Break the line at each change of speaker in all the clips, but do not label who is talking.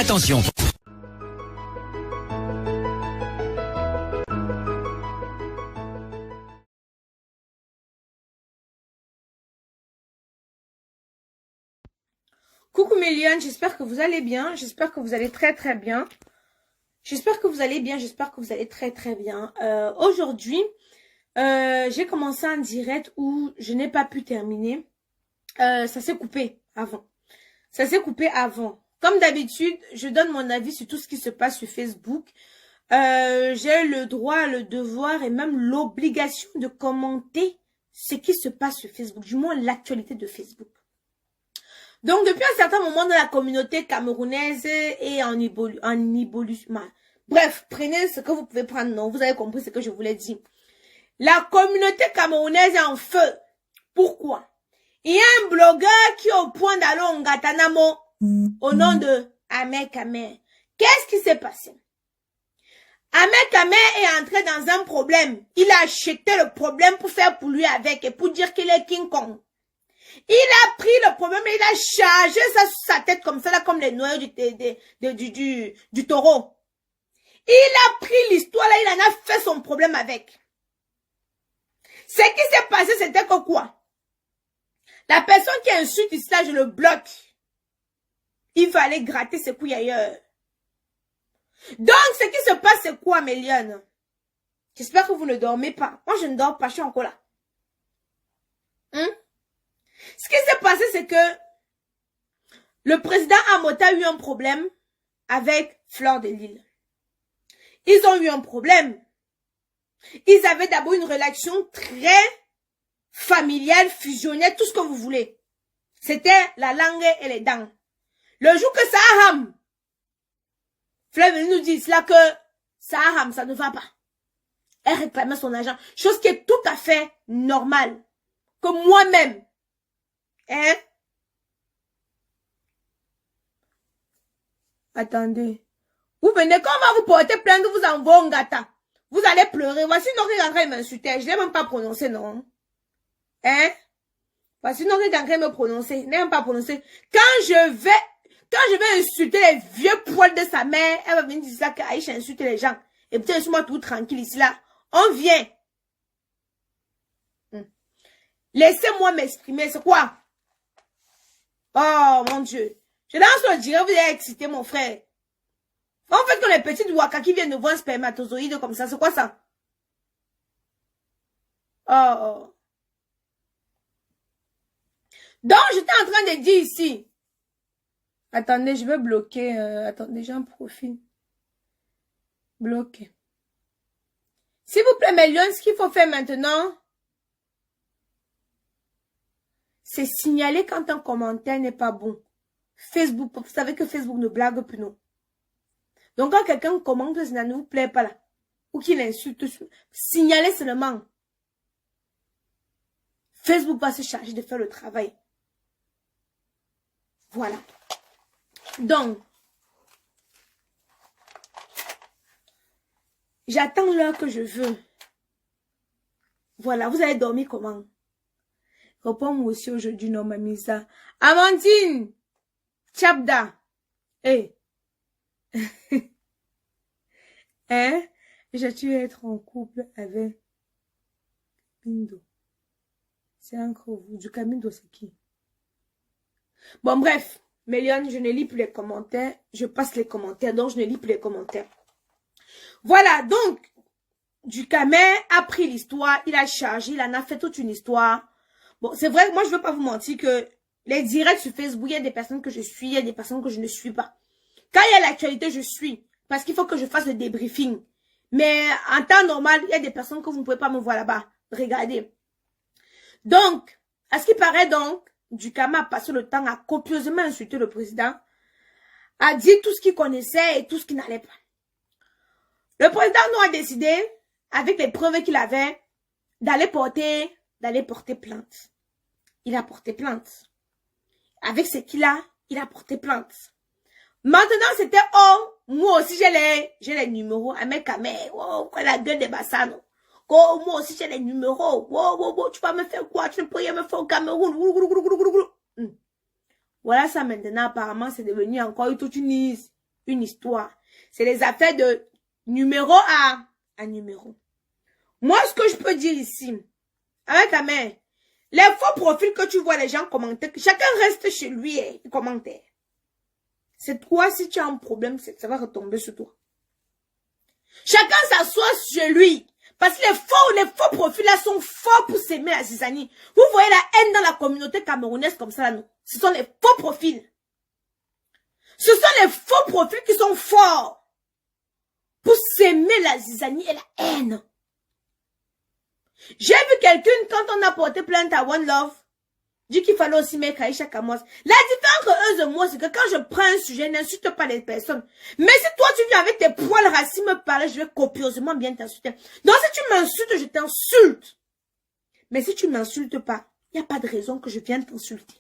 Attention.
Coucou mes lions, j'espère que vous allez bien, j'espère que vous allez très bien. J'espère que vous allez bien, j'espère que vous allez très bien. Aujourd'hui, j'ai commencé un direct où je n'ai pas pu terminer. Ça s'est coupé avant. Comme d'habitude, je donne mon avis sur tout ce qui se passe sur Facebook. J'ai le droit, le devoir et même l'obligation de commenter ce qui se passe sur Facebook, du moins l'actualité de Facebook. Donc, depuis un certain moment dans la communauté camerounaise et en évolution, bref, prenez ce que vous pouvez prendre, non, vous avez compris ce que je voulais dire. La communauté camerounaise est en feu. Pourquoi? Il y a un blogueur qui est au point d'aller en Gatanamo au nom de Ahmed Kamer. Qu'est-ce qui s'est passé? Ahmed Kamer est entré dans un problème. Il a acheté le problème pour faire pour lui avec et pour dire qu'il est King Kong. Il a pris le problème et il a chargé ça sur sa tête comme ça, là, comme les noyaux du taureau. Il a pris l'histoire là, il en a fait son problème avec. Ce qui s'est passé, c'était que quoi? La personne qui insulte ici là, je le bloque. Il va aller gratter ses couilles ailleurs. Donc, ce qui se passe, c'est quoi, mes lions? J'espère que vous ne dormez pas. Moi, je ne dors pas, je suis encore là. Ce qui s'est passé, c'est que le président Amota a eu un problème avec Fleur de Lille. Ils ont eu un problème. Ils avaient d'abord une relation très familiale, fusionnelle, tout ce que vous voulez. C'était la langue et les dents. Le jour que ça a ham, Fleur de Lille nous dit là que ça a ham, ça ne va pas. Elle réclamait son argent. Chose qui est tout à fait normale. Que moi-même, attendez. Vous venez, quand on va vous porter plainte, vous envoie un gata. Vous allez pleurer. Voici Nori qui est en train de m'insulter. Je n'ai même pas prononcé, non. Voici Nori qui est en train de me prononcer. Je n'ai même pas prononcé. Quand je vais insulter les vieux poils de sa mère, elle va venir dire ça qu'Aïcha insulte les gens. Et peut-être laisse-moi tout tranquille ici, là. On vient. Laissez-moi m'exprimer. C'est quoi? Oh, mon Dieu. Je lance le direct, vous avez excité, mon frère. En fait, que les petites waka qui viennent de voir un spermatozoïde comme ça, c'est quoi ça? Oh. Donc, j'étais en train de dire ici. Attendez, je vais bloquer. Attendez, j'ai un profil. Bloqué. S'il vous plaît, mes lions, ce qu'il faut faire maintenant, c'est signaler quand un commentaire n'est pas bon. Facebook, vous savez que Facebook ne blague plus, non. Donc, quand quelqu'un commente, ça ne vous plaît pas là, ou qu'il insulte, signalez seulement. Facebook va se charger de faire le travail. Voilà. Donc, j'attends l'heure que je veux. Voilà, vous allez dormir comment? Réponds-moi aussi aujourd'hui, non, Mamisa. Amandine! Tchabda! J'ai-tu être en couple avec Camindo? C'est encore vous. Du Camindo, c'est qui? Bon, bref. Méliane, je ne lis plus les commentaires. Je passe les commentaires, donc je ne lis plus les commentaires. Voilà, donc, du Kamer a pris l'histoire, il a chargé, il en a fait toute une histoire. Bon, c'est vrai, moi, je ne veux pas vous mentir que les directs sur Facebook, il y a des personnes que je suis, il y a des personnes que je ne suis pas. Quand il y a l'actualité, je suis. Parce qu'il faut que je fasse le débriefing. Mais en temps normal, il y a des personnes que vous ne pouvez pas me voir là-bas. Regardez. Donc, à ce qui paraît donc, Dukama a passé le temps à copieusement insulter le président, a dit tout ce qu'il connaissait et tout ce qui n'allait pas. Le président nous a décidé, avec les preuves qu'il avait, d'aller porter plainte. Il a porté plainte. Avec ce qu'il a, il a porté plainte. Maintenant, c'était, oh, moi aussi j'ai les numéros, Ahmed Kamer, oh, la gueule des Bassano. Oh, moi aussi j'ai les numéros, oh, tu vas me faire quoi, tu ne peux rien me faire au Cameroun. Voilà ça maintenant, apparemment, c'est devenu encore toute une liste. une histoire. C'est les affaires de numéro à numéro. Moi, ce que je peux dire ici, avec ta mère, les faux profils que tu vois les gens commenter, chacun reste chez lui et commentaire. C'est toi, si tu as un problème, ça va retomber sur toi. Chacun s'assoit chez lui. Parce que les faux profils là sont forts pour s'aimer la zizanie. Vous voyez la haine dans la communauté camerounaise comme ça là, non? Ce sont les faux profils. Ce sont les faux profils qui sont forts pour s'aimer la zizanie et la haine. J'ai vu quelqu'un, quand on a porté plainte à One Love, dit qu'il fallait aussi mettre Aïcha Kamoas. La différence entre eux et moi, c'est que quand je prends un sujet, je n'insulte pas les personnes. Mais si toi, tu viens avec tes poils racistes me parler, je vais copieusement bien t'insulter. Donc, si tu m'insultes, je t'insulte. Mais si tu ne m'insultes pas, il n'y a pas de raison que je vienne t'insulter.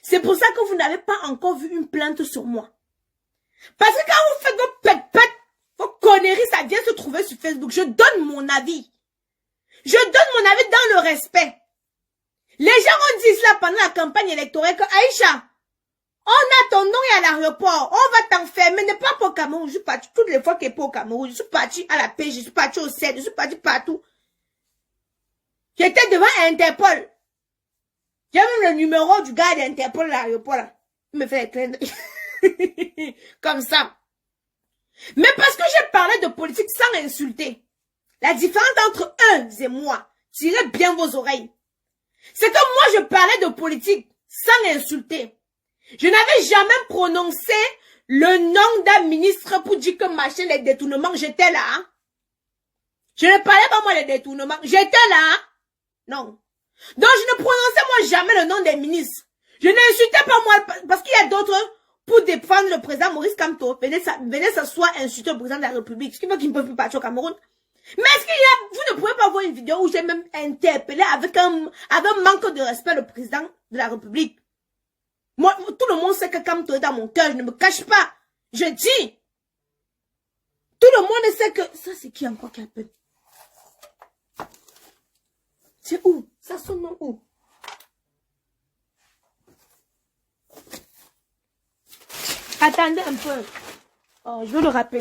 C'est pour ça que vous n'avez pas encore vu une plainte sur moi. Parce que quand vous faites vos pète-pète, vos conneries, ça vient se trouver sur Facebook. Je donne mon avis. Je donne mon avis dans le respect. Les gens ont dit là pendant la campagne électorale que Aïcha, on a ton nom et à l'aéroport, on va t'enfermer, n'est pas pour le Cameroun, je suis parti toutes les fois qu'il est pour le Cameroun, je suis parti à la paix, je suis parti au CED, je suis parti partout. J'étais devant Interpol. J'ai même le numéro du gars d'Interpol à l'aéroport là. Il me fait des clins comme ça. Mais parce que j'ai parlé de politique sans insulter. La différence entre eux et moi, tirez bien vos oreilles. C'est que moi, je parlais de politique sans insulter. Je n'avais jamais prononcé le nom d'un ministre pour dire que machin, les détournements, j'étais là. Hein? Je ne parlais pas moi des détournements, j'étais là. Hein? Non. Donc, je ne prononçais moi jamais le nom des ministres. Je n'insultais pas moi, parce qu'il y a d'autres, pour défendre le président Maurice Kamto, venez s'asseoir insulter le président de la République, ce qui veut qu'il ne peut plus partir au Cameroun. Mais est-ce qu'il y a, vous ne pouvez pas voir une vidéo où j'ai même interpellé avec un manque de respect le président de la République. Moi, tout le monde sait que Kamto est dans mon cœur, je ne me cache pas. Je dis. Tout le monde sait que, ça c'est qui encore qui appelle? C'est où? Ça sonne où? Attendez un peu. Oh, je vais le rappeler.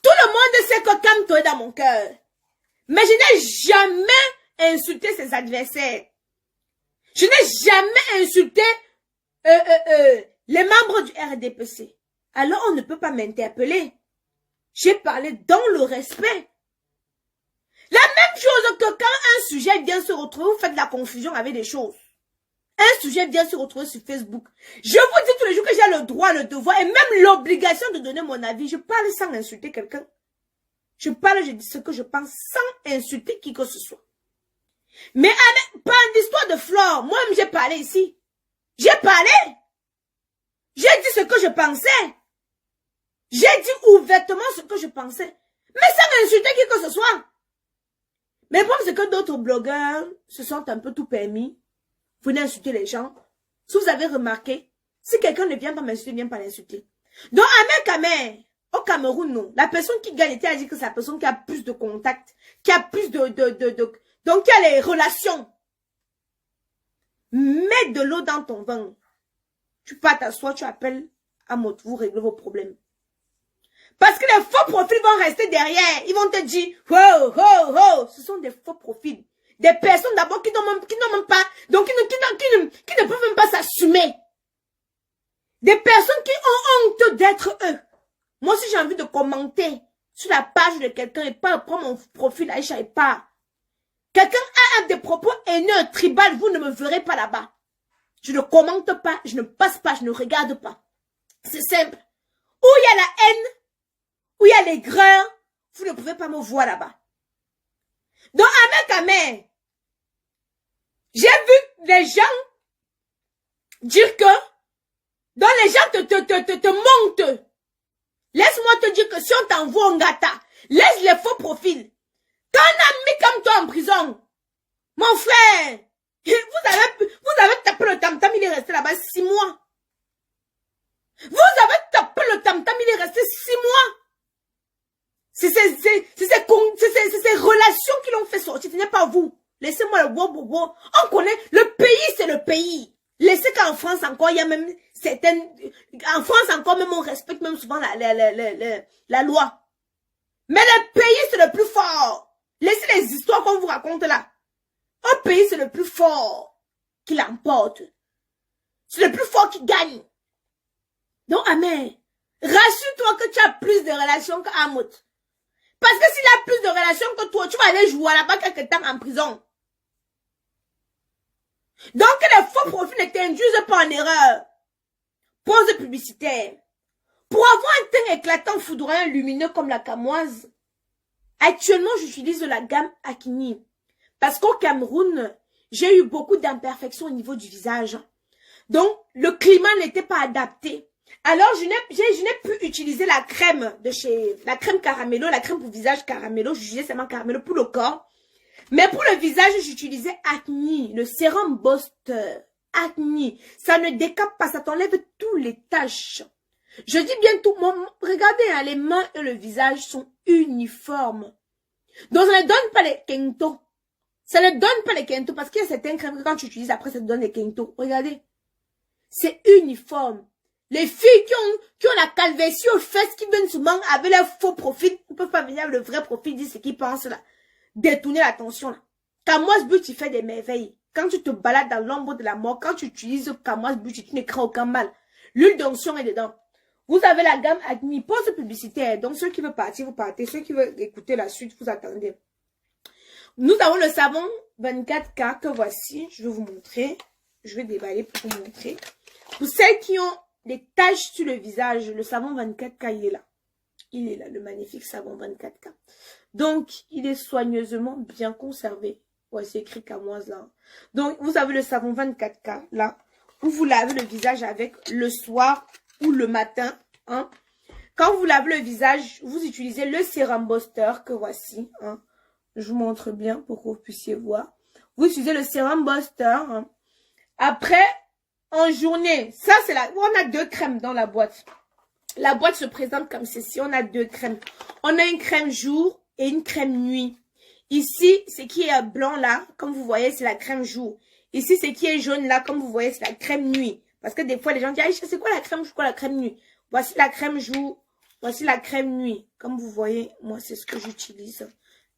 Tout le monde sait que Kamto est dans mon cœur. Mais je n'ai jamais insulté ses adversaires. Je n'ai jamais insulté les membres du RDPC. Alors on ne peut pas m'interpeller. J'ai parlé dans le respect. La même chose que quand un sujet vient se retrouver, vous faites de la confusion avec des choses. Un sujet vient se retrouver sur Facebook. Je vous dis tous les jours que j'ai le droit, le devoir et même l'obligation de donner mon avis. Je parle sans insulter quelqu'un. Je parle, je dis ce que je pense sans insulter qui que ce soit. Mais pas une histoire de Flore. Moi-même, j'ai parlé ici. J'ai parlé. J'ai dit ce que je pensais. J'ai dit ouvertement ce que je pensais. Mais sans insulter qui que ce soit. Mais le problème, c'est que d'autres blogueurs se sont un peu tout permis. Vous venez insulter les gens. Si vous avez remarqué, si quelqu'un ne vient pas m'insulter, ne vient pas l'insulter. Donc, au Cameroun, non. La personne qui gagne, elle a dit que c'est la personne qui a plus de contacts, qui a plus donc, qui a les relations. Mets de l'eau dans ton vin. Tu pars t'asseoir, tu appelles à Motu, vous réglez vos problèmes. Parce que les faux profils vont rester derrière. Ils vont te dire, oh, oh, oh. Ce sont des faux profils. Des personnes d'abord qui n'ont même pas, donc qui ne peuvent même pas s'assumer. Des personnes qui ont honte d'être eux. Moi, si j'ai envie de commenter sur la page de quelqu'un et pas prendre mon profil Aïcha et pas. Quelqu'un a des propos haineux, tribal, vous ne me verrez pas là-bas. Je ne commente pas, je ne passe pas, je ne regarde pas. C'est simple. Où il y a la haine, où il y a l'aigreur, vous ne pouvez pas me voir là-bas. Donc, avec j'ai vu les gens dire que, donc les gens te montent. Laisse-moi te dire que si on t'envoie en gata, laisse les faux profils. Quand on a mis comme toi en prison, mon frère, vous avez tapé le tam-tam, il est resté là-bas 6 mois. Vous avez tapé le tam-tam, il est resté 6 mois. C'est ces relations qui l'ont fait sortir, ce n'est pas vous. Laissez-moi le bobo. On connaît, le pays c'est le pays. Laissez qu'en France encore, il y a même En France encore, même on respecte même souvent la loi. Mais le pays, c'est le plus fort. Laissez les histoires qu'on vous raconte là. Un pays, c'est le plus fort qui l'emporte. C'est le plus fort qui gagne. Donc, amen. Rassure-toi que tu as plus de relations qu'Amout. Parce que s'il a plus de relations que toi, tu vas aller jouer là-bas quelque temps en prison. Donc, les faux profils ne t'induisent pas en erreur. Pause publicitaire. Pour avoir un teint éclatant, foudroyant, lumineux comme la camoise, actuellement, j'utilise la gamme Acne. Parce qu'au Cameroun, j'ai eu beaucoup d'imperfections au niveau du visage. Donc, le climat n'était pas adapté. Alors, je n'ai pu utiliser la crème de chez, la crème Caramello, la crème pour visage Caramello. J'utilisais seulement Caramello pour le corps. Mais pour le visage, j'utilisais Acne, le sérum Buster. Acne, ça ne décape pas, ça t'enlève tous les taches. Je dis bien tout, regardez, hein, les mains et le visage sont uniformes. Donc, ça ne donne pas les kento. Ça ne donne pas les kento parce qu'il y a certaines crèmes que quand tu utilises, après, ça te donne les kento. Regardez. C'est uniforme. Les filles qui ont la calvitie aux fesses, qui viennent souvent avec leur faux profil, ne peuvent pas venir avec le vrai profil, dire ce qu'ils pensent là. Détourner l'attention là. Camoise Beauty fait des merveilles. Quand tu te balades dans l'ombre de la mort, quand tu utilises Camoise Beauty, tu ne crains aucun mal. L'huile d'onction est dedans. Vous avez la gamme Acne, pause publicitaire. Donc ceux qui veulent partir, vous partez. Ceux qui veulent écouter la suite, vous attendez. Nous avons le savon 24K que voici. Je vais vous montrer. Je vais déballer pour vous montrer. Pour celles qui ont des taches sur le visage, le savon 24K, il est là. Il est là, le magnifique savon 24K. Donc, il est soigneusement bien conservé. Ouais, c'est écrit camoise là. Donc, vous avez le savon 24K là, où vous lavez le visage avec le soir ou le matin. Hein. Quand vous lavez le visage, vous utilisez le sérum Buster que voici. Hein. Je vous montre bien pour que vous puissiez voir. Vous utilisez le sérum Buster. Hein. Après, en journée, ça c'est la... On a 2 crèmes dans la boîte. La boîte se présente comme ceci. On a 2 crèmes. On a une crème jour et une crème nuit. Ici, ce qui est blanc là, comme vous voyez, c'est la crème jour. Ici, ce qui est jaune là, comme vous voyez, c'est la crème nuit. Parce que des fois, les gens disent, c'est quoi la crème jour, quoi la crème nuit? Voici la crème jour, voici la crème nuit. Comme vous voyez, moi, c'est ce que j'utilise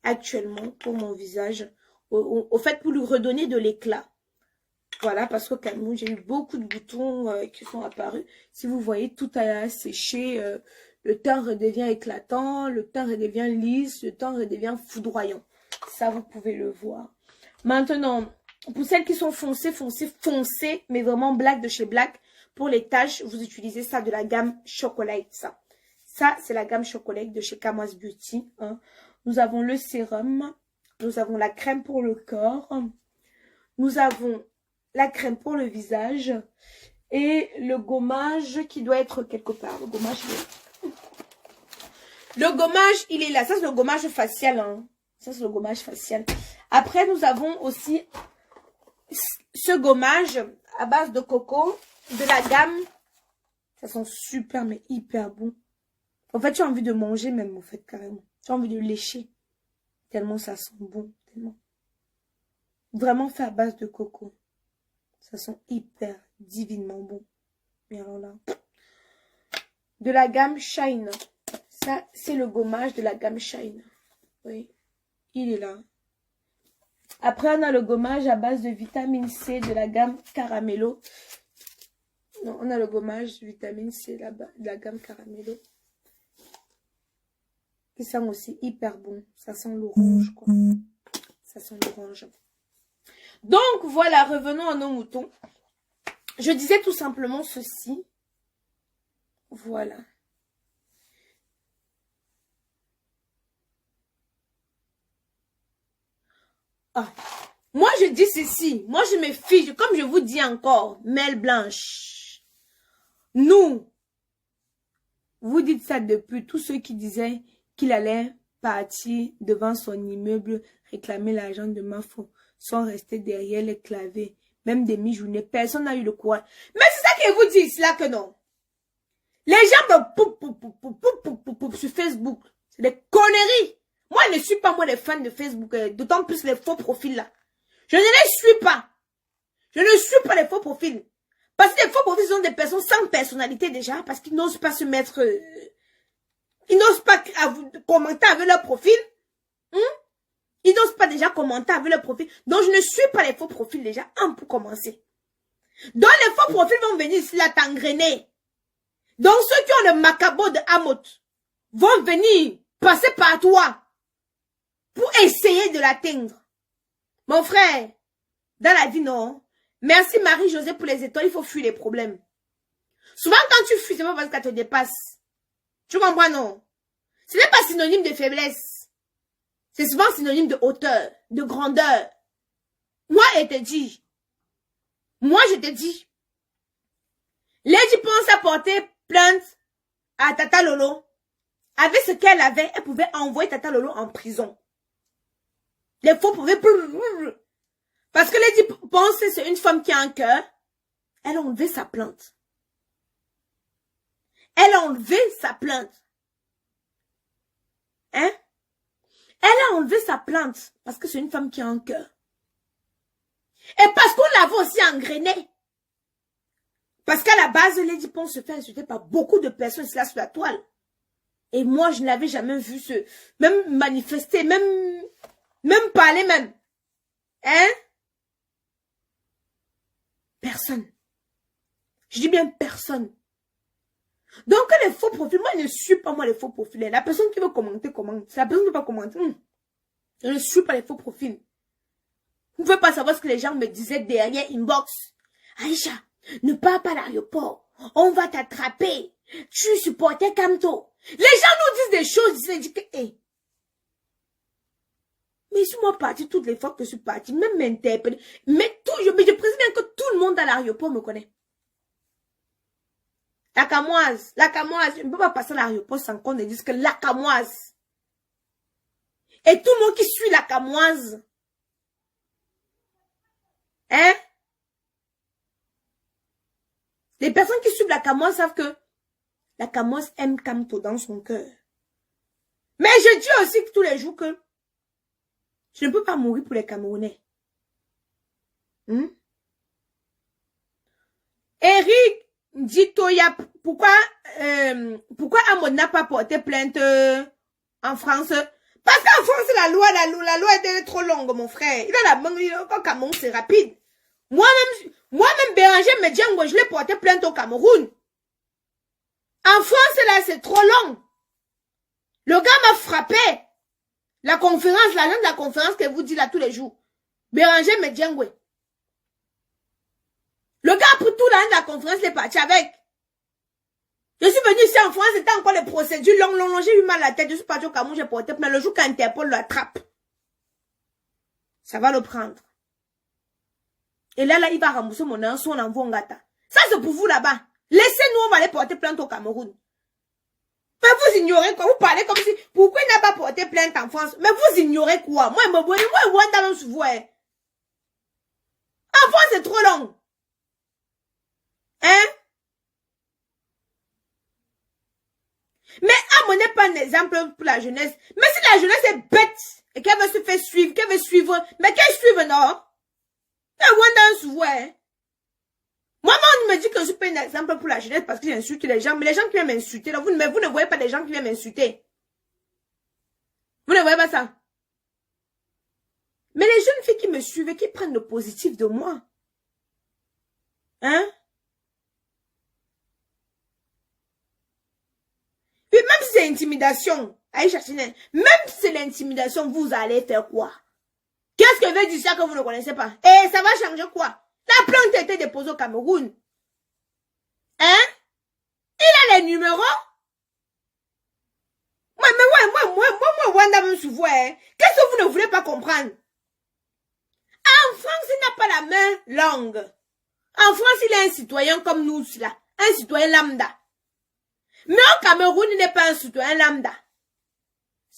actuellement pour mon visage. Au fait, pour lui redonner de l'éclat. Voilà, parce qu'au Cameroun, j'ai eu beaucoup de boutons qui sont apparus. Si vous voyez, tout a séché. Le teint redevient éclatant, le teint redevient lisse, le teint redevient foudroyant. Ça, vous pouvez le voir. Maintenant, pour celles qui sont foncées, mais vraiment black de chez Black, pour les taches, vous utilisez ça de la gamme Chocolate. Ça c'est la gamme Chocolate de chez Camoise Beauty. Hein. Nous avons le sérum, nous avons la crème pour le corps, nous avons la crème pour le visage et le gommage qui doit être quelque part. Le gommage, il est là. Ça, c'est le gommage facial. Hein. Ça, c'est le gommage facial. Après, nous avons aussi ce gommage à base de coco de la gamme. Ça sent super, mais hyper bon. En fait, tu as envie de manger même, en fait, carrément. Tu as envie de lécher. Tellement ça sent bon. Tellement. Vraiment fait à base de coco. Ça sent hyper divinement bon. Et alors là. De la gamme Shine. Ça, c'est le gommage de la gamme Shine. Oui. Il est là. Après, on a le gommage à base de vitamine C de la gamme Caramello. Non, on a le gommage de vitamine C de la gamme Caramello. Qui sent aussi hyper bon. Ça sent l'orange, quoi. Ça sent l'orange. Donc, voilà, revenons à nos moutons. Je disais tout simplement ceci. Voilà. Ah. Moi, je dis ceci. Moi, je me fiche. Comme je vous dis encore, Mel Blanche. Nous, vous dites ça depuis tous ceux qui disaient qu'il allait partir devant son immeuble, réclamer l'argent de Mafo, sont restés derrière les claviers. Même demi-journée, personne n'a eu le courage. Mais c'est ça qu'ils vous disent là que non. Les gens me poup sur Facebook. C'est des conneries. Moi, je ne suis pas moi des fans de Facebook. D'autant plus les faux profils là. Je ne les suis pas. Je ne suis pas les faux profils. Parce que les faux profils sont des personnes sans personnalité déjà, parce qu'ils n'osent pas se mettre... ils n'osent pas commenter avec leur profil. Ils n'osent pas déjà commenter avec leur profil. Donc, je ne suis pas les faux profils déjà, pour commencer. Donc, les faux profils vont venir ici là t'engrainer. Donc, ceux qui ont le macabo de Hamot vont venir passer par toi pour essayer de l'atteindre. Mon frère, dans la vie, non. Merci Marie-Josée pour les étoiles, il faut fuir les problèmes. Souvent, quand tu fuis, c'est pas parce qu'elle te dépasse. Tu comprends, non? Ce n'est pas synonyme de faiblesse. C'est souvent synonyme de hauteur, de grandeur. Moi, je te dis. Lady pense à porter plainte à Tata Lolo. Avec ce qu'elle avait, elle pouvait envoyer Tata Lolo en prison. Les faux pouvaient... Parce que Lady pense que c'est une femme qui a un cœur. Elle a enlevé sa plainte. Elle a enlevé sa plainte. Hein? Elle a enlevé sa plainte parce que c'est une femme qui a un cœur. Et parce qu'on l'avait aussi engrainée. Parce qu'à la base, Lady Pons se fait insulter par beaucoup de personnes là sur la toile. Et moi, je n'avais jamais vu même manifester, même parler même. Hein? Personne. Je dis bien personne. Donc, les faux profils, moi, je ne suis pas moi les faux profils. La personne qui veut commenter, commente. C'est la personne qui ne veut pas commenter. Je ne suis pas les faux profils. Vous ne pouvez pas savoir ce que les gens me disaient derrière inbox. Aïcha, ne pars pas à l'aéroport. On va t'attraper. Tu supportais Kamto. Les gens nous disent des choses. Ils disent que, hey. Mais je suis moi partie toutes les fois que je suis partie, même m'interpeller. Mais je présume bien que tout le monde à l'aéroport me connaît. La Camoise, je ne peux pas passer à l'aéroport sans qu'on ne dise que la Camoise. Et tout le monde qui suit la Camoise. Hein? Les personnes qui suivent la Camoise savent que la Camoise aime Kamto dans son cœur. Mais je dis aussi que tous les jours que je ne peux pas mourir pour les Camerounais. Eric dit Toya, pourquoi Amon n'a pas porté plainte en France? Parce qu'en France, la loi était trop longue, mon frère. Il a la main, au Cameroun, c'est rapide. Moi-même, Béranger Medjengo, je l'ai porté plainte au Cameroun. En France, là, c'est trop long. Le gars m'a frappé. La conférence, l'agent de la conférence que vous dites là tous les jours. Béranger Medjengo. Le gars a pris tout l'agent de la conférence, il est parti avec. Je suis venu ici en France, c'était encore les procédures longues, j'ai eu mal à la tête, je suis parti au Cameroun, j'ai porté plainte. Le jour qu'Interpol l'attrape, ça va le prendre. Et là, il va rembourser mon argent, on envoie en gata. Ça, c'est pour vous là-bas. Laissez-nous, on va aller porter plainte au Cameroun. Mais vous ignorez quoi? Vous parlez comme si... Pourquoi il n'a pas porté plainte en France? Mais vous ignorez quoi? Moi, en France, c'est trop long. Hein? Mais Amon n'est pas un exemple pour la jeunesse. Mais si la jeunesse est bête et qu'elle veut se faire suivre, mais qu'elle suive, non? Moi, on me dit que je suis pas un exemple pour la jeunesse parce que j'insulte les gens. Mais les gens qui viennent m'insulter, là, vous ne voyez pas les gens qui viennent m'insulter. Vous ne voyez pas ça. Mais les jeunes filles qui me suivent et qui prennent le positif de moi. Hein? Puis même si c'est intimidation, Aïcha Chinen, même si c'est l'intimidation, vous allez faire quoi? Qu'est-ce que veut dire ça que vous ne connaissez pas? Et ça va changer quoi? La plainte a été déposée au Cameroun. Hein? Il a les numéros? Moi, Wanda me souvient, hein? Qu'est-ce que vous ne voulez pas comprendre? En France, il n'a pas la main longue. En France, il est un citoyen comme nous, là. Un citoyen lambda. Mais au Cameroun, il n'est pas un citoyen lambda.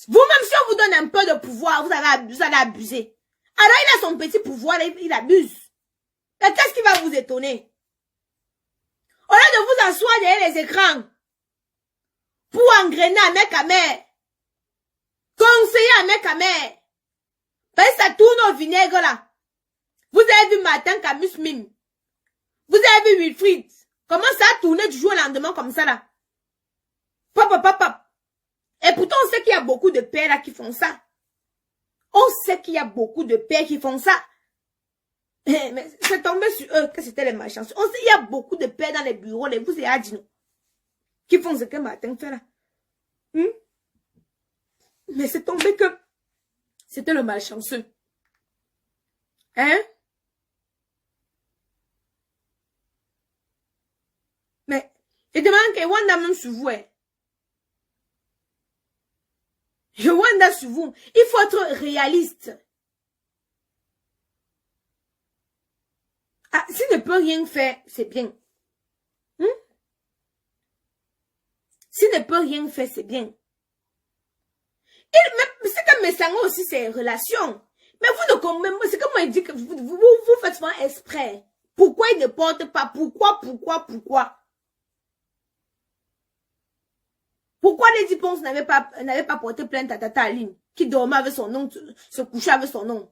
Vous-même, si on vous donne un peu de pouvoir, vous allez abuser. Alors, il a son petit pouvoir, il abuse. Mais qu'est-ce qui va vous étonner? Au lieu de vous asseoir derrière les écrans, pour engrainer à mec à mère, conseiller à mec à mère, ben ça tourne au vinaigre là. Vous avez vu matin Camus Mime. Vous avez vu Wilfried? Comment ça a tourné du jour au lendemain comme ça là? Papa, papa. Et pourtant, on sait qu'il y a beaucoup de pères là qui font ça. On sait qu'il y a beaucoup de pères qui font ça. Mais c'est tombé sur eux que c'était les malchanceux. On sait qu'il y a beaucoup de pères dans les bureaux, les vous et Adino, qui font ce que Martin fait là. Mais c'est tombé que c'était le malchanceux. Hein? Mais, je demande que Wanda même sur vous. Je Wanda sur vous. Il faut être réaliste. Ah, s'il ne peut rien faire, c'est bien. S'il ne peut rien faire, c'est bien. C'est comme Messango aussi, c'est relation. Mais vous ne comprenez, c'est comme moi, il dit que vous faites souvent exprès. Pourquoi il ne porte pas? Pourquoi? Pourquoi Lady Ponce n'avait pas porté plainte à Tata Aline, qui dormait avec son nom, se couchait avec son nom?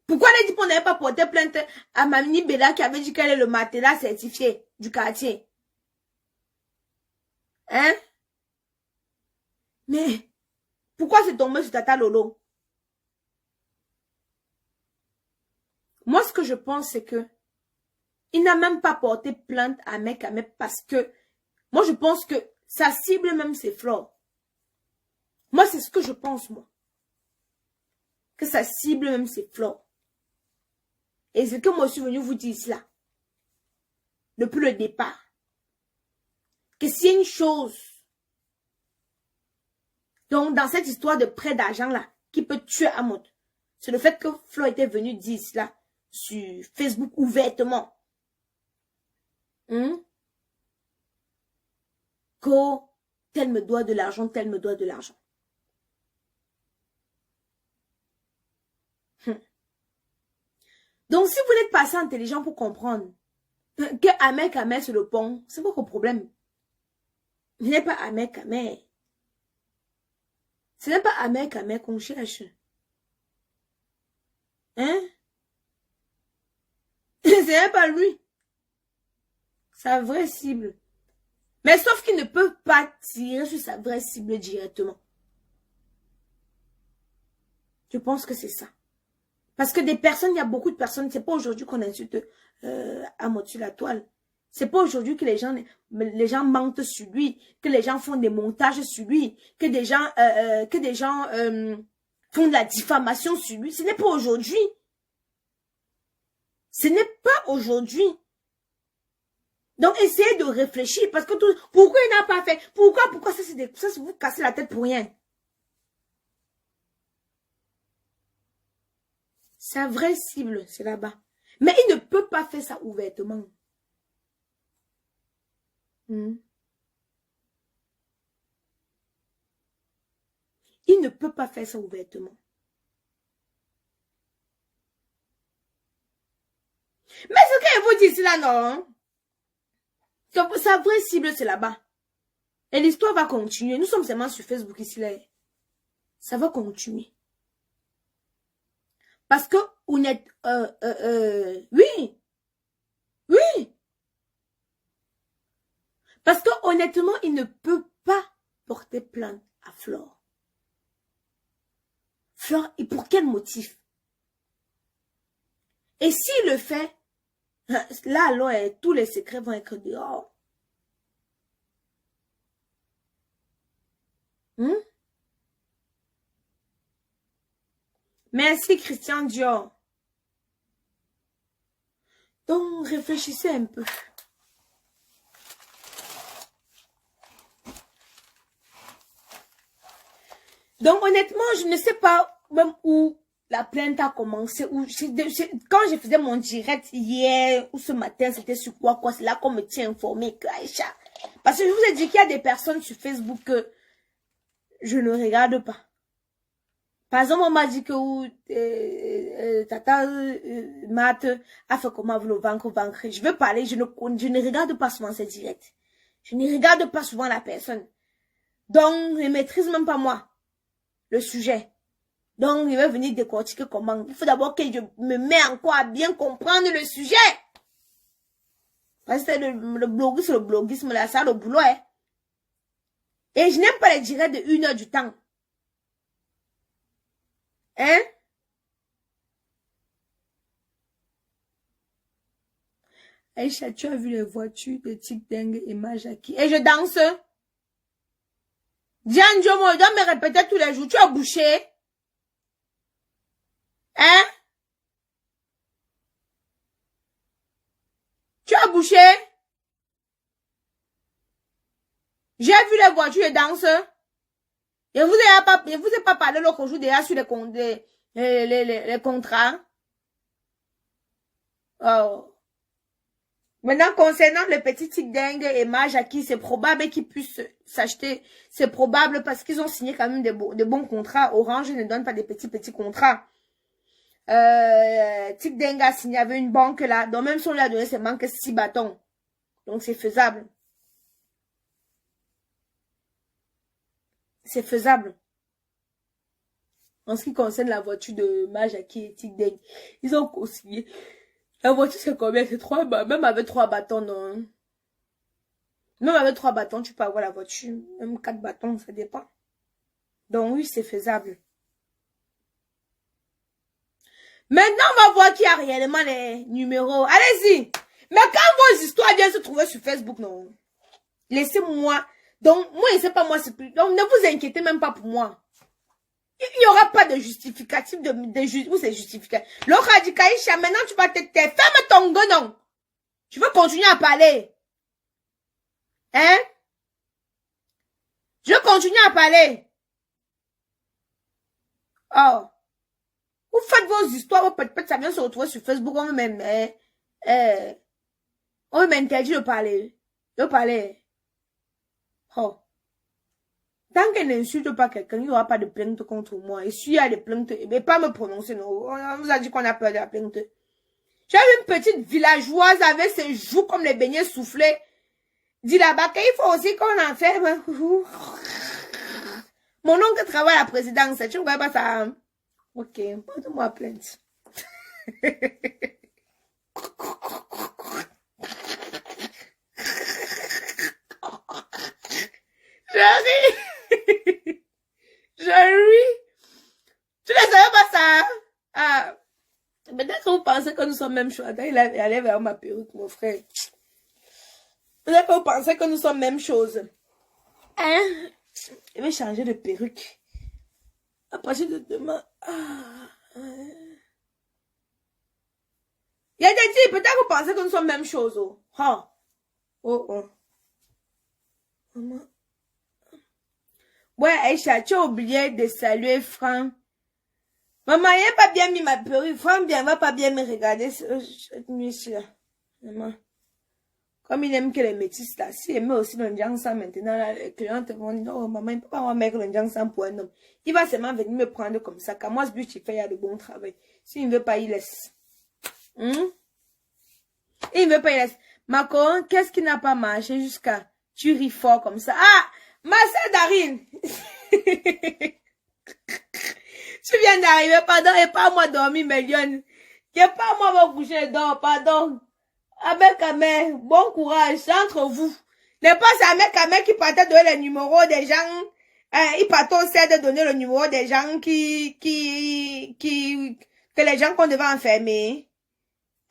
Pourquoi Lady Ponce n'avait pas porté plainte à Mamini Bella, qui avait dit qu'elle est le matelas certifié du quartier? Hein? Mais, pourquoi c'est tombé sur Tata Lolo? Moi, ce que je pense, c'est que il n'a même pas porté plainte à mec parce que moi, je pense que sa cible même, c'est Flore. Moi, c'est ce que je pense, moi. Que sa cible même, c'est Flore. Et c'est que moi, je suis venu vous dire cela. Depuis le départ. Que s'il y a une chose, donc dans cette histoire de prêt d'argent là, qui peut tuer Amot, c'est le fait que Flore était venu dire cela sur Facebook ouvertement. Que tel me doit de l'argent, tel me doit de l'argent. Donc, si vous n'êtes pas assez intelligent pour comprendre que Ahmed sur le pont, c'est votre problème. Ce n'est pas Ahmed. Ce n'est pas Ahmed qu'on cherche. Hein? Ce n'est pas lui. Sa vraie cible. Mais sauf qu'il ne peut pas tirer sur sa vraie cible directement. Je pense que c'est ça. Parce que des personnes, il y a beaucoup de personnes, c'est pas aujourd'hui qu'on insulte Amot sur la toile. C'est pas aujourd'hui que les gens mentent sur lui, que les gens font des montages sur lui, que des gens font de la diffamation sur lui. Ce n'est pas aujourd'hui. Ce n'est pas aujourd'hui. Donc, essayez de réfléchir parce que pourquoi il n'a pas fait? Pourquoi ça c'est vous casser la tête pour rien? Sa vraie cible, c'est là-bas. Mais il ne peut pas faire ça ouvertement. Il ne peut pas faire ça ouvertement. Mais ce qu'elle vous dit, c'est là, non? Sa vraie cible, c'est là-bas. Et l'histoire va continuer. Nous sommes seulement sur Facebook ici, là. Ça va continuer. Parce que, oui. Parce que, honnêtement, il ne peut pas porter plainte à Flore. Flore, et pour quel motif? Et s'il le fait, là, alors, tous les secrets vont être dehors. Merci, Christian Dior. Donc, réfléchissez un peu. Donc, honnêtement, je ne sais pas même où la plainte a commencé. Quand je faisais mon direct hier ou ce matin, c'était sur quoi? C'est là qu'on me tient informé que Aïcha. Parce que je vous ai dit qu'il y a des personnes sur Facebook que je ne regarde pas. Par exemple, on m'a dit que Tata Matt a fait comment vous le vaincre. Je veux parler, je ne regarde pas souvent ces directs. Je ne regarde pas souvent la personne. Donc, je ne maîtrise même pas moi le sujet. Donc, il va venir décortiquer comment. Il faut d'abord que je me mette encore à bien comprendre le sujet. Parce que le bloguisme, là, ça, le boulot, hein. Et je n'aime pas les directs de 1 heure du temps. Hein? Aïcha, tu as vu les voitures de Tic Dengue et Majaki? Et je danse. Diane Jomo, je dois me répéter tous les jours. Tu as bouché? Hein? Tu as bouché? J'ai vu les voitures de danse. Je vous ai pas parlé l'autre jour déjà sur les contrats. Oh. Maintenant, concernant le petit Tic Dengue et Majaki, c'est probable qu'ils puissent s'acheter. C'est probable parce qu'ils ont signé quand même de bons contrats. Orange ne donne pas des petits contrats. Tic Dengue a signé avec une banque là. Donc même si on lui a donné seulement que 6 bâtons. Donc c'est faisable. C'est faisable. En ce qui concerne la voiture de Majaki et Tic Dengue, ils ont co-signé. La voiture, c'est combien? C'est 3 bâtons. Même avec 3 bâtons, non. Même avec 3 bâtons, tu peux avoir la voiture. Même 4 bâtons, ça dépend. Donc oui, c'est faisable. Maintenant, on va voir qui a réellement les numéros. Allez-y. Mais quand vos histoires viennent se trouver sur Facebook, non. Laissez-moi. Donc, moi, je ne sais pas moi, c'est plus. Donc, ne vous inquiétez même pas pour moi. Il n'y aura pas de justificatif où c'est justificatif. L'autre a dit, Kaïcha, maintenant tu vas te taire. Ferme ton gueule, non. Tu veux continuer à parler. Hein? Je veux continuer à parler. Oh. Vous faites vos histoires, peut-être ça vient se retrouver sur Facebook, on m'interdit de parler. De parler. Oh. Tant qu'elle n'insulte pas quelqu'un, il n'y aura pas de plainte contre moi. Et s'il y a des plaintes, mais pas me prononcer, non. On vous a dit qu'on a peur de la plainte. J'avais une petite villageoise avec ses joues comme les beignets soufflés. Dit là-bas qu'il faut aussi qu'on en fait. Mon oncle travaille à la présidence. Tu ne vois pas ça? Ok, porte-moi plainte. Je ris. Je ris. Tu ne savais pas ça? Ah. Peut-être que vous pensez que nous sommes même chose. Il allait vers ma perruque, mon frère. Peut-être que vous pensez que nous sommes même chose. Hein? Je vais changer de perruque. À partir de demain. Il y a des types, peut-être que vous pensez que nous sommes même chose. Oh. Oh. Oh, oh. Maman. Ouais, Aïcha, tu as oublié de saluer Franck. Maman, il n'a pas bien mis ma perruque. Franck bien, va pas bien me regarder cette nuit-là. Maman. Comme il aime que les métis là, s'il aimait aussi le Njangsan maintenant, là, les clients vont dire, oh maman, il ne peut pas avoir mettre le Njangsan pour un homme. Il va seulement venir me prendre comme ça. Quand moi, ce but, il fait, il y a de bon travail. S'il ne veut pas, il laisse. Il ne veut pas, il laisse. Marco, qu'est-ce qui n'a pas marché jusqu'à tu ris fort comme ça? Ah! Ma sœur Darine! Tu viens d'arriver, pardon, et pas moi dormir, Mélione. Et pas moi me coucher dehors, pardon. Avec Amé, bon courage, entre vous. Ne pas c'est avec Amé qui partait donner les numéros des gens. Il partait aussi de donner le numéro des gens que les gens qu'on devait enfermer.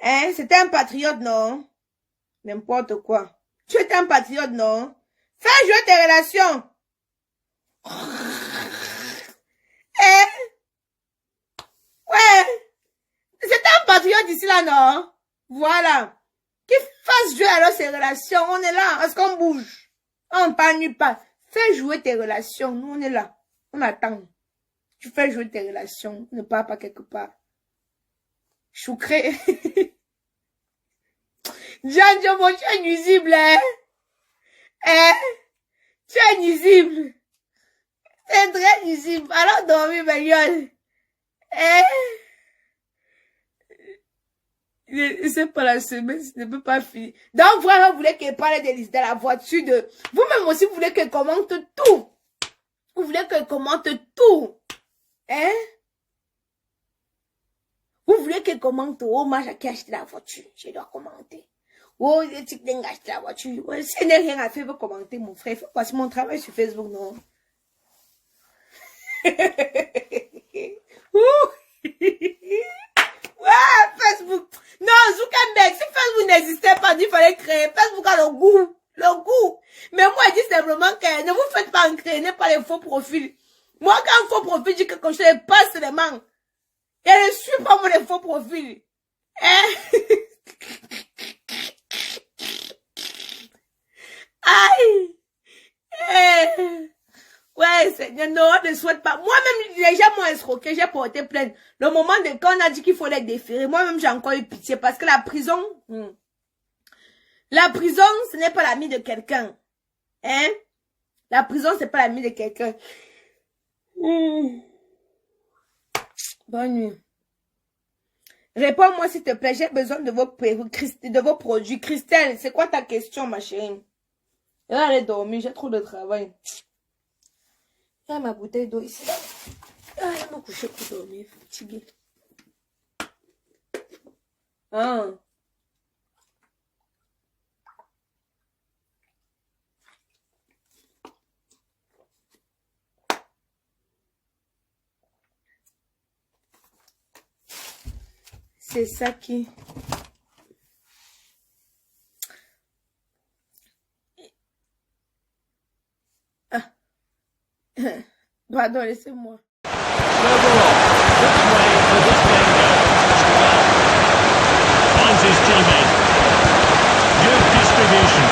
Hein, c'était un patriote, non? N'importe quoi. Tu étais un patriote, non? Fais jouer tes relations. Eh? Ouais. C'était un patriote ici, là, non? Voilà. Qu'il fasse jouer alors ses relations. On est là. Est-ce qu'on bouge? On ne parle pas. Fais jouer tes relations. Nous, on est là. On attend. Tu fais jouer tes relations. Ne pars pas quelque part. Choucré. Jean, tu es nuisible, hein? Hein? Tu es nuisible. C'est très nuisible. Alors, dormir, ma gueule. Hein? C'est pas la semaine, je ne peux pas finir. Donc, vraiment, vous voulez qu'elle parle de la voiture de... Vous-même aussi, vous voulez qu'elle commente tout. Vous voulez qu'elle commente tout. Hein? Vous voulez qu'elle commente, oh, moi, j'ai acheté la voiture. Je dois commenter. Oh, tu dégages la voiture. Ouais, si n'est rien à faire, vous commenter, mon frère. Il faut passer mon travail sur Facebook, non? Ouais, Facebook. Non, Zuckerberg, si Facebook n'existait pas, il fallait créer. Facebook a le goût. Le goût. Mais moi, je dis simplement que ne vous faites pas entraîner par les faux profils. Moi, quand un faux profil dit quelque chose, je passe seulement. Et je ne suis pas moi les faux profils. Hein? Aïe! Ouais, Seigneur, non, on ne souhaite pas. Moi-même, les gens m'ont escroqué, j'ai porté plainte. Le moment de quand on a dit qu'il faut les déférer, moi-même, j'ai encore eu pitié parce que la prison, ce n'est pas l'ami de quelqu'un. Hein? La prison, c'est pas l'ami de quelqu'un. Bonne nuit. Réponds-moi, s'il te plaît, j'ai besoin de vos produits. Christelle, c'est quoi ta question, ma chérie? Elle va aller dormir, j'ai trop de travail. Il y a ma bouteille d'eau ici. Ah, elle m'a couché pour dormir, fatiguée. Ah. C'est ça qui... Pardon, laissez-moi.
Finds his teammate. Good distribution.